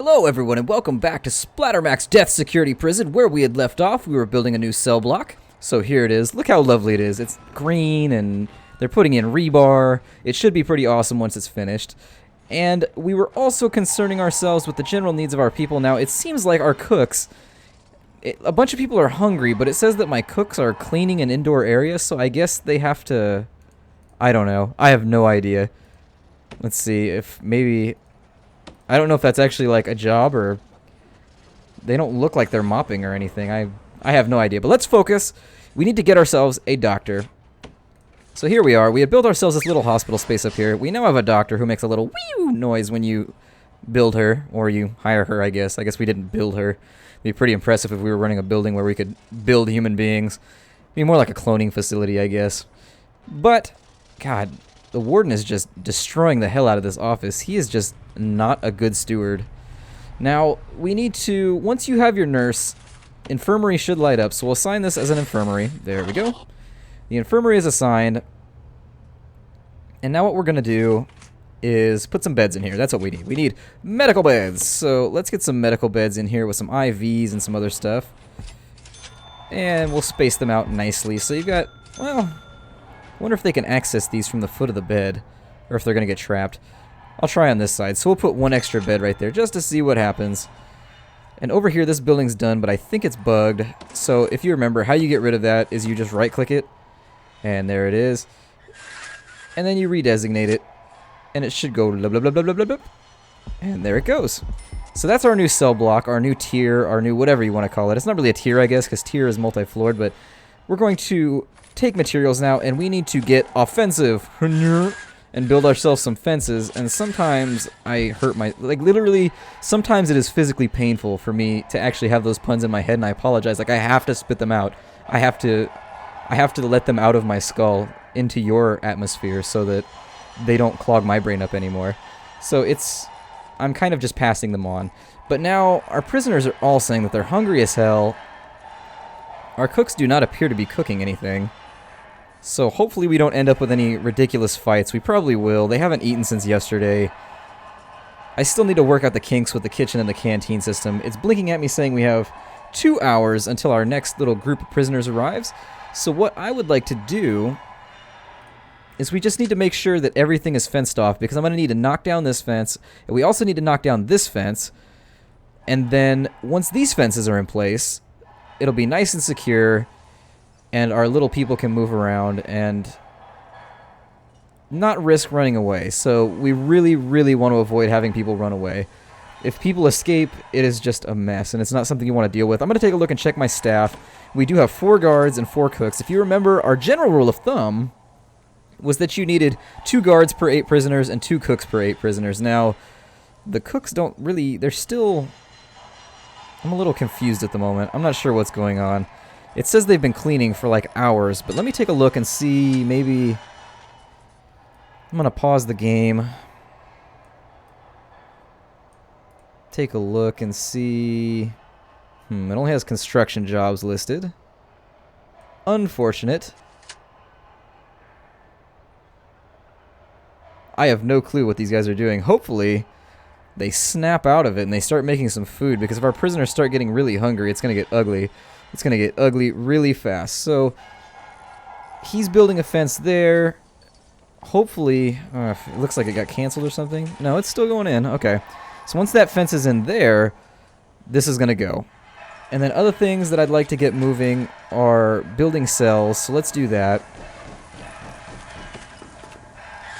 Hello everyone and welcome back to Splattermax Death Security Prison. Where we had left off, we were building a new cell block. So here it is. Look how lovely it is. It's green and they're putting in rebar. It should be pretty awesome once it's finished. And we were also concerning ourselves with the general needs of our people. Now it seems like our cooks, a bunch of people are hungry, but it says that my cooks are cleaning an indoor area, so I guess they have to, I don't know. I have no idea. Let's see if maybe, I don't know if that's actually like a job or they don't look like they're mopping or anything. I have no idea, but let's focus. We need to get ourselves a doctor. So here we are. We had built ourselves this little hospital space up here. We now have a doctor who makes a little whew noise when you build her, or you hire her, I guess. I guess we didn't build her. It'd be pretty impressive if we were running a building where we could build human beings. It'd be more like a cloning facility, I guess. But, God, the warden is just destroying the hell out of this office. He is just not a good steward. Now, we need to, once you have your nurse, infirmary should light up, so we'll assign this as an infirmary. There we go. The infirmary is assigned. And now what we're going to do is put some beds in here. That's what we need. We need medical beds. So let's get some medical beds in here with some IVs and some other stuff. And we'll space them out nicely. So you've got, well, I wonder if they can access these from the foot of the bed, or if they're going to get trapped. I'll try on this side. So we'll put one extra bed right there just to see what happens. And over here, this building's done, but I think it's bugged. So if you remember, how you get rid of that is you just right-click it. And there it is. And then you redesignate it. And it should go blah, blah, blah, blah, blah, blah, blah. And there it goes. So that's our new cell block, our new tier, our new whatever you want to call it. It's not really a tier, I guess, because tier is multi-floored, but we're going to take materials now, and we need to get offensive and build ourselves some fences. And sometimes I hurt my, like literally, sometimes it is physically painful for me to actually have those puns in my head, and I apologize. Like, I have to spit them out. I have to let them out of my skull into your atmosphere so that they don't clog my brain up anymore. So I'm kind of just passing them on. But now our prisoners are all saying that they're hungry as hell. Our cooks do not appear to be cooking anything. So hopefully we don't end up with any ridiculous fights. We probably will. They haven't eaten since yesterday. I still need to work out the kinks with the kitchen and the canteen system. It's blinking at me saying we have 2 hours until our next little group of prisoners arrives. So what I would like to do is we just need to make sure that everything is fenced off, because I'm going to need to knock down this fence, and we also need to knock down this fence, and then once these fences are in place, it'll be nice and secure, and our little people can move around and not risk running away. So we really, really want to avoid having people run away. If people escape, it is just a mess, and it's not something you want to deal with. I'm going to take a look and check my staff. We do have 4 guards and 4 cooks. If you remember, our general rule of thumb was that you needed 2 guards per 8 prisoners and 2 cooks per 8 prisoners. Now, the cooks don't really, they're still, I'm a little confused at the moment. I'm not sure what's going on. It says they've been cleaning for like hours, but let me take a look and see, maybe, I'm going to pause the game. Take a look and see, it only has construction jobs listed. Unfortunate. I have no clue what these guys are doing. Hopefully, they snap out of it and they start making some food, because if our prisoners start getting really hungry, it's going to get ugly. It's going to get ugly really fast. So, he's building a fence there. Hopefully, it looks like it got canceled or something. No, it's still going in. Okay. So once that fence is in there, this is going to go. And then other things that I'd like to get moving are building cells. So let's do that.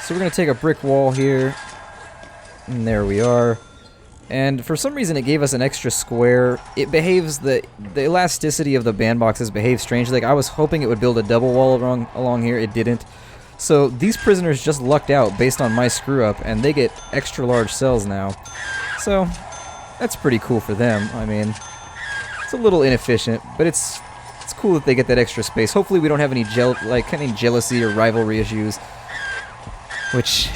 So we're going to take a brick wall here. And there we are. And for some reason it gave us an extra square. It behaves, the elasticity of the bandboxes behaves strangely. Like I was hoping it would build a double wall along here. It didn't. So these prisoners just lucked out based on my screw up, and they get extra large cells now. So that's pretty cool for them. I mean, it's a little inefficient, but it's cool that they get that extra space. Hopefully we don't have any jealousy or rivalry issues, which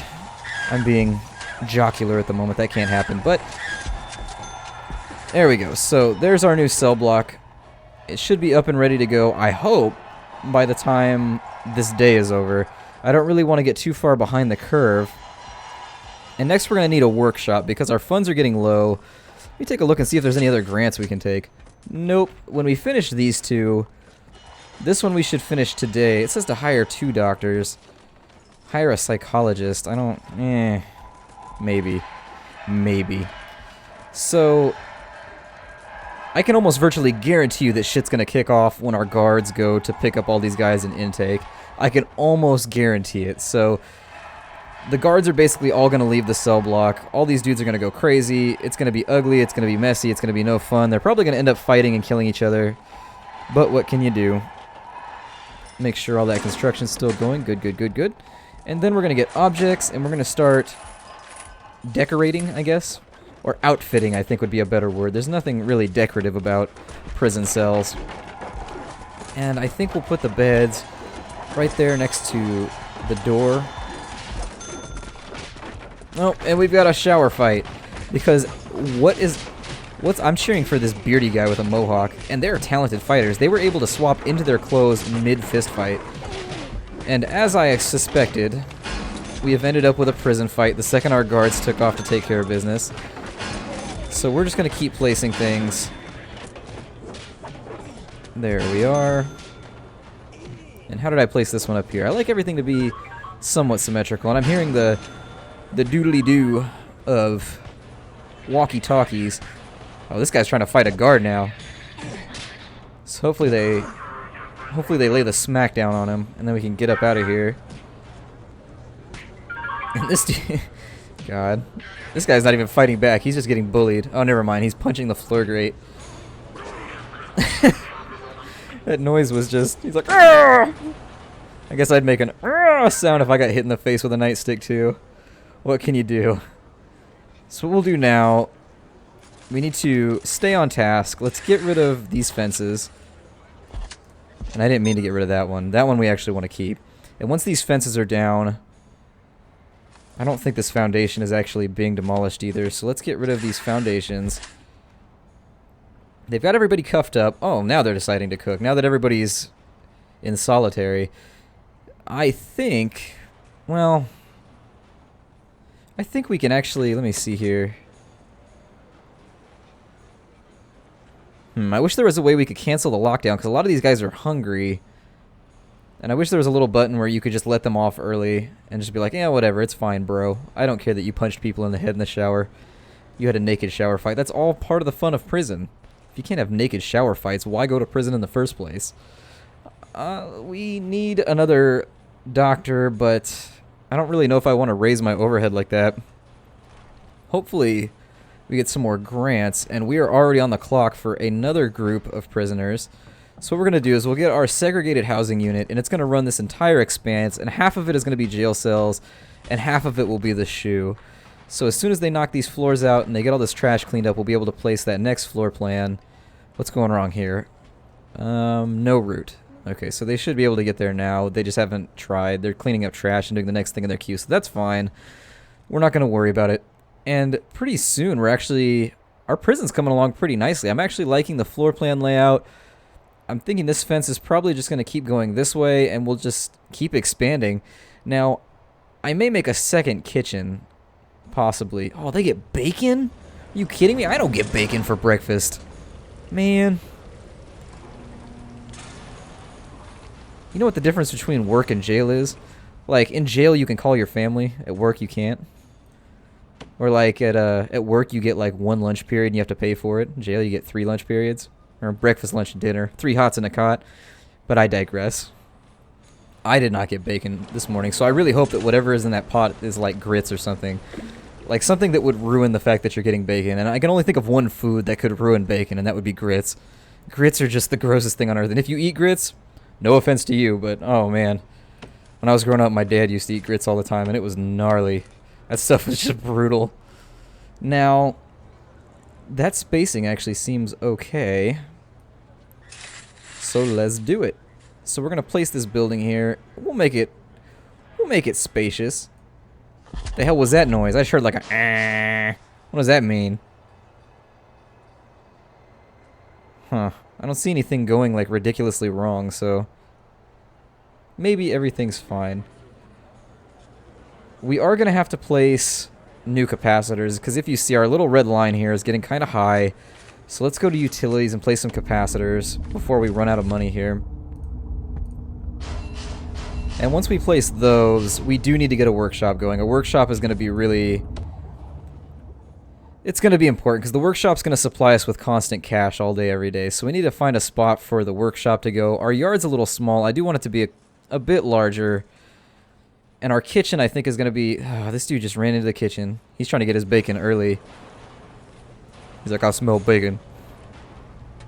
I'm being jocular at the moment. That can't happen, but there we go. So there's our new cell block. It should be up and ready to go, I hope, by the time this day is over. I don't really want to get too far behind the curve. And next we're going to need a workshop because our funds are getting low. Let me take a look and see if there's any other grants we can take. Nope. When we finish these two, this one we should finish today. It says to hire 2 doctors. Hire a psychologist. I don't... Maybe. Maybe. So, I can almost virtually guarantee you that shit's gonna kick off when our guards go to pick up all these guys in intake. I can almost guarantee it. So, the guards are basically all gonna leave the cell block. All these dudes are gonna go crazy. It's gonna be ugly. It's gonna be messy. It's gonna be no fun. They're probably gonna end up fighting and killing each other. But what can you do? Make sure all that construction's still going. Good, good, good, good. And then we're gonna get objects, and we're gonna start decorating, I guess. Or outfitting, I think would be a better word. There's nothing really decorative about prison cells. And I think we'll put the beds right there next to the door. Oh, and we've got a shower fight. Because I'm cheering for this beardy guy with a mohawk. And they're talented fighters. They were able to swap into their clothes mid-fist fight. And as I suspected, we have ended up with a prison fight the second our guards took off to take care of business. So we're just going to keep placing things. There we are. And how did I place this one up here? I like everything to be somewhat symmetrical. And I'm hearing the doodly-doo of walkie-talkies. Oh, this guy's trying to fight a guard now. So hopefully they lay the smackdown on him, and then we can get up out of here. And this dude... God. This guy's not even fighting back. He's just getting bullied. Oh, never mind. He's punching the floor grate. That noise was just... He's like... Argh! I guess I'd make an sound if I got hit in the face with a nightstick, too. What can you do? So what we'll do now... We need to stay on task. Let's get rid of these fences. And I didn't mean to get rid of that one. That one we actually want to keep. And once these fences are down... I don't think this foundation is actually being demolished either, so let's get rid of these foundations. They've got everybody cuffed up. Oh, now they're deciding to cook. Now that everybody's in solitary. I think... Well... I think we can actually... Let me see here. I wish there was a way we could cancel the lockdown, because a lot of these guys are hungry. And I wish there was a little button where you could just let them off early and just be like, yeah, whatever, it's fine, bro. I don't care that you punched people in the head in the shower. You had a naked shower fight. That's all part of the fun of prison. If you can't have naked shower fights, why go to prison in the first place? We need another doctor, but I don't really know if I want to raise my overhead like that. Hopefully we get some more grants, and we are already on the clock for another group of prisoners. So what we're going to do is we'll get our segregated housing unit, and it's going to run this entire expanse, and half of it is going to be jail cells, and half of it will be the SHU. So as soon as they knock these floors out and they get all this trash cleaned up, we'll be able to place that next floor plan. What's going wrong here? No route. Okay, so they should be able to get there now. They just haven't tried. They're cleaning up trash and doing the next thing in their queue, so that's fine. We're not going to worry about it. And pretty soon, our prison's coming along pretty nicely. I'm actually liking the floor plan layout. I'm thinking this fence is probably just going to keep going this way, and we'll just keep expanding. Now, I may make a second kitchen, possibly. Oh, they get bacon? Are you kidding me? I don't get bacon for breakfast. Man. You know what the difference between work and jail is? Like, in jail you can call your family. At work you can't. Or like at work you get like 1 lunch period and you have to pay for it. In jail you get 3 lunch periods. Or breakfast, lunch, and dinner. 3 hots and a cot. But I digress. I did not get bacon this morning, so I really hope that whatever is in that pot is like grits or something. Like something that would ruin the fact that you're getting bacon. And I can only think of one food that could ruin bacon, and that would be grits. Grits are just the grossest thing on earth. And if you eat grits, no offense to you, but oh man. When I was growing up, my dad used to eat grits all the time, and it was gnarly. That stuff was just brutal. Now... that spacing actually seems okay. So let's do it. So we're gonna place this building here. We'll make it spacious. The hell was that noise? I just heard like a What does that mean? Huh. I don't see anything going like ridiculously wrong, so maybe everything's fine. We are gonna have to place new capacitors, because if you see, our little red line here is getting kind of high. So let's go to utilities and place some capacitors before we run out of money here. And once we place those, we do need to get a workshop going. A workshop is going to be really... It's going to be important, because the workshop's going to supply us with constant cash all day, every day. So we need to find a spot for the workshop to go. Our yard's a little small. I do want it to be a bit larger. And our kitchen, I think, is going to be... Oh, this dude just ran into the kitchen. He's trying to get his bacon early. He's like, I smell bacon.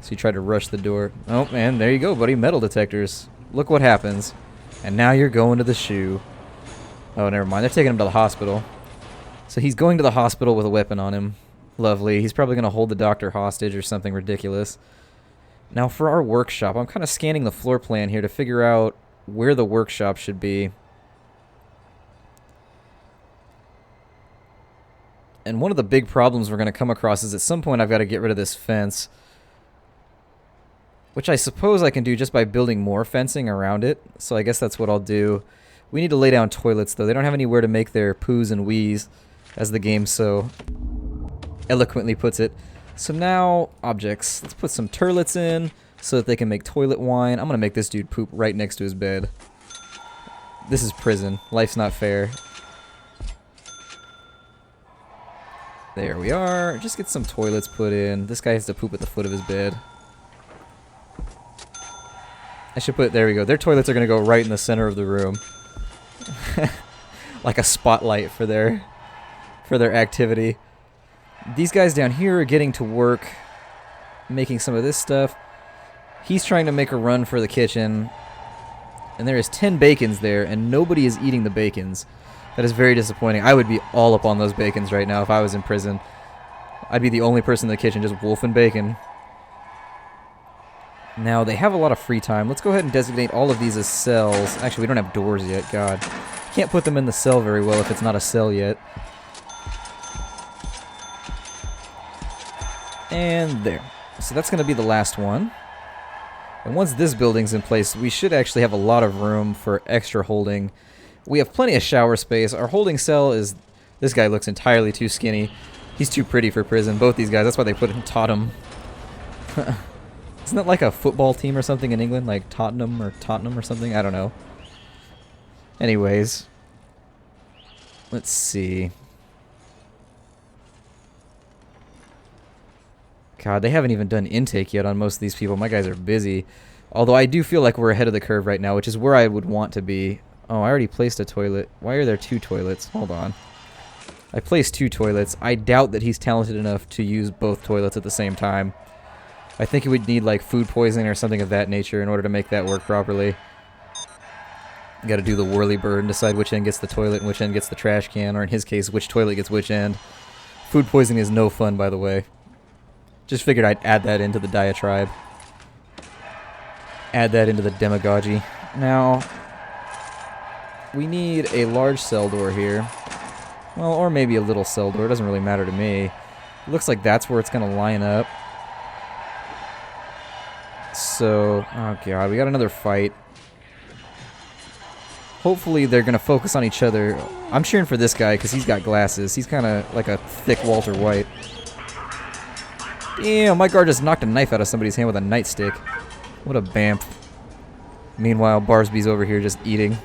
So he tried to rush the door. Oh, man, there you go, buddy. Metal detectors. Look what happens. And now you're going to the shoe. Oh, never mind. They're taking him to the hospital. So he's going to the hospital with a weapon on him. Lovely. He's probably going to hold the doctor hostage or something ridiculous. Now for our workshop, I'm kind of scanning the floor plan here to figure out where the workshop should be. And one of the big problems we're going to come across is at some point I've got to get rid of this fence. Which I suppose I can do just by building more fencing around it. So I guess that's what I'll do. We need to lay down toilets, though. They don't have anywhere to make their poos and wees, as the game so eloquently puts it. So now, objects. Let's put some turlets in so that they can make toilet wine. I'm going to make this dude poop right next to his bed. This is prison. Life's not fair. There we are. Just get some toilets put in. This guy has to poop at the foot of his bed. I should put, there we go. Their toilets are going to go right in the center of the room. Like a spotlight for their activity. These guys down here are getting to work making some of this stuff. He's trying to make a run for the kitchen. And there is 10 bacons there, and nobody is eating the bacons. That is very disappointing. I would be all up on those bacons right now if I was in prison. I'd be the only person in the kitchen just wolfing bacon. Now, they have a lot of free time. Let's go ahead and designate all of these as cells. Actually, we don't have doors yet. God. Can't put them in the cell very well if it's not a cell yet. And there. So that's going to be the last one. And once this building's in place, we should actually have a lot of room for extra holding. We have plenty of shower space. Our holding cell is... This guy looks entirely too skinny. He's too pretty for prison. Both these guys. That's why they put him Tottenham. Isn't that like a football team or something in England? Like Tottenham or something? I don't know. Anyways. Let's see. God, they haven't even done intake yet on most of these people. My guys are busy. Although I do feel like we're ahead of the curve right now, which is where I would want to be. Oh, I already placed a toilet. Why are there 2 toilets? Hold on. I placed 2 toilets. I doubt that he's talented enough to use both toilets at the same time. I think he would need like food poisoning or something of that nature in order to make that work properly. You gotta do the whirly bird and decide which end gets the toilet and which end gets the trash can, or in his case, which toilet gets which end. Food poisoning is no fun, by the way. Just figured I'd add that into the diatribe. Add that into the demagogy. Now, we need a large cell door here. Well, or maybe a little cell door. It doesn't really matter to me. It looks like that's where it's gonna line up. So, oh god, we got another fight. Hopefully they're going to focus on each other. I'm cheering for this guy because he's got glasses. He's kind of like a thick Walter White. Damn, my guard just knocked a knife out of somebody's hand with a nightstick. What a bamf. Meanwhile, Barsby's over here just eating.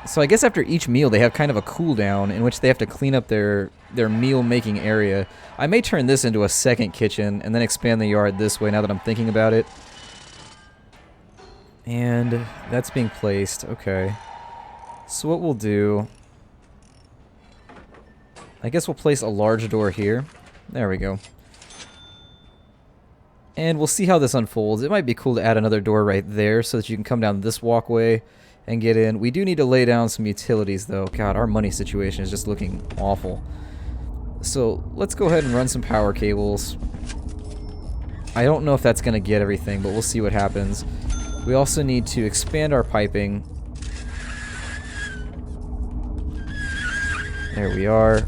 So I guess after each meal they have kind of a cooldown in which they have to clean up their meal making area. I may turn this into a second kitchen and then expand the yard this way now that I'm thinking about it. And that's being placed. Okay. So what we'll do... I guess we'll place a large door here. There we go. And we'll see how this unfolds. It might be cool to add another door right there so that you can come down this walkway and get in. We do need to lay down some utilities though. God, our money situation is just looking awful. So let's go ahead and run some power cables. I don't know if that's going to get everything, but we'll see what happens. We also need to expand our piping. There we are.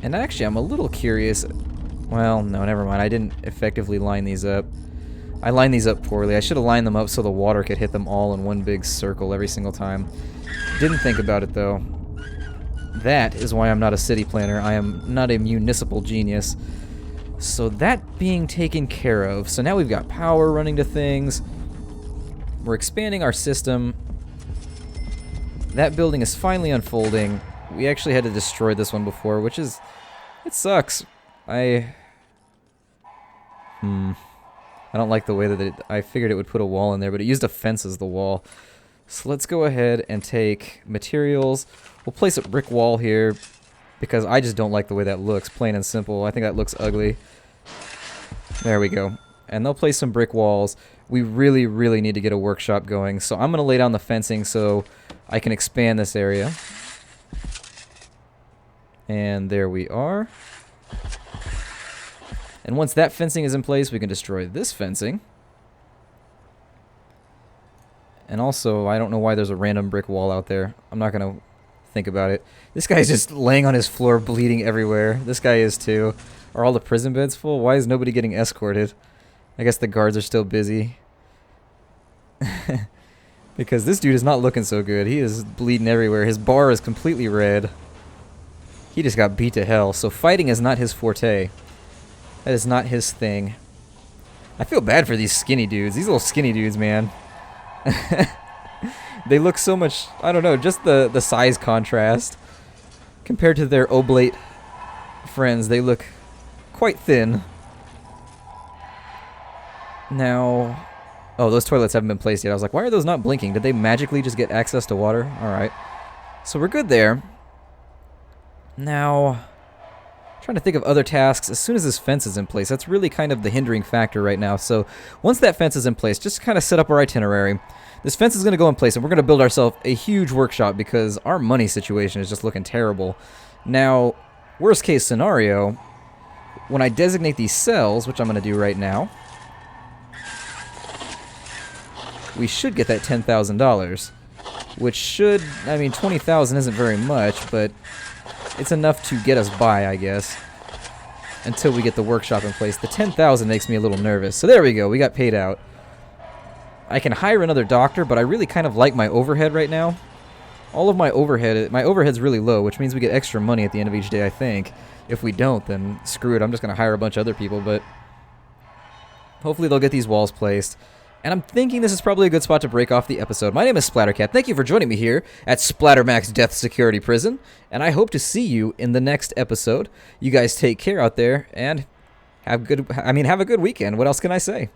And actually, I'm a little curious. Well, no, never mind. I didn't effectively line these up. I lined these up poorly. I should have lined them up so the water could hit them all in one big circle every single time. Didn't think about it, though. That is why I'm not a city planner. I am not a municipal genius. So that being taken care of. So now we've got power running to things. We're expanding our system. That building is finally unfolding. We actually had to destroy this one before, which is... it sucks. I don't like the way that I figured it would put a wall in there, but it used a fence as the wall. So let's go ahead and take materials. We'll place a brick wall here because I just don't like the way that looks, plain and simple. I think that looks ugly. There we go. And they'll place some brick walls. We really, really need to get a workshop going. So I'm going to lay down the fencing so I can expand this area. And there we are. And once that fencing is in place, we can destroy this fencing. And also, I don't know why there's a random brick wall out there. I'm not going to think about it. This guy's just laying on his floor, bleeding everywhere. This guy is too. Are all the prison beds full? Why is nobody getting escorted? I guess the guards are still busy. Because this dude is not looking so good. He is bleeding everywhere. His bar is completely red. He just got beat to hell. So fighting is not his forte. That is not his thing. I feel bad for these skinny dudes. These little skinny dudes, man. They look so much... I don't know, just the size contrast. Compared to their oblate friends, they look quite thin. Now... oh, those toilets haven't been placed yet. I was like, why are those not blinking? Did they magically just get access to water? Alright. So we're good there. Now... trying to think of other tasks. As soon as this fence is in place, that's really kind of the hindering factor right now. So once that fence is in place, just kind of set up our itinerary. This fence is going to go in place, and we're going to build ourselves a huge workshop because our money situation is just looking terrible. Now, worst case scenario, when I designate these cells, which I'm going to do right now, we should get that $10,000, which should, I mean, $20,000 isn't very much, but it's enough to get us by, I guess, until we get the workshop in place. The $10,000 makes me a little nervous. So there we go. We got paid out. I can hire another doctor, but I really kind of like my overhead right now. All of my overhead's really low, which means we get extra money at the end of each day, I think. If we don't, then screw it. I'm just going to hire a bunch of other people, but hopefully they'll get these walls placed. And I'm thinking this is probably a good spot to break off the episode. My name is Splattercat. Thank you for joining me here at Splattermax Death Security Prison, and I hope to see you in the next episode. You guys take care out there, and have a good weekend. What else can I say?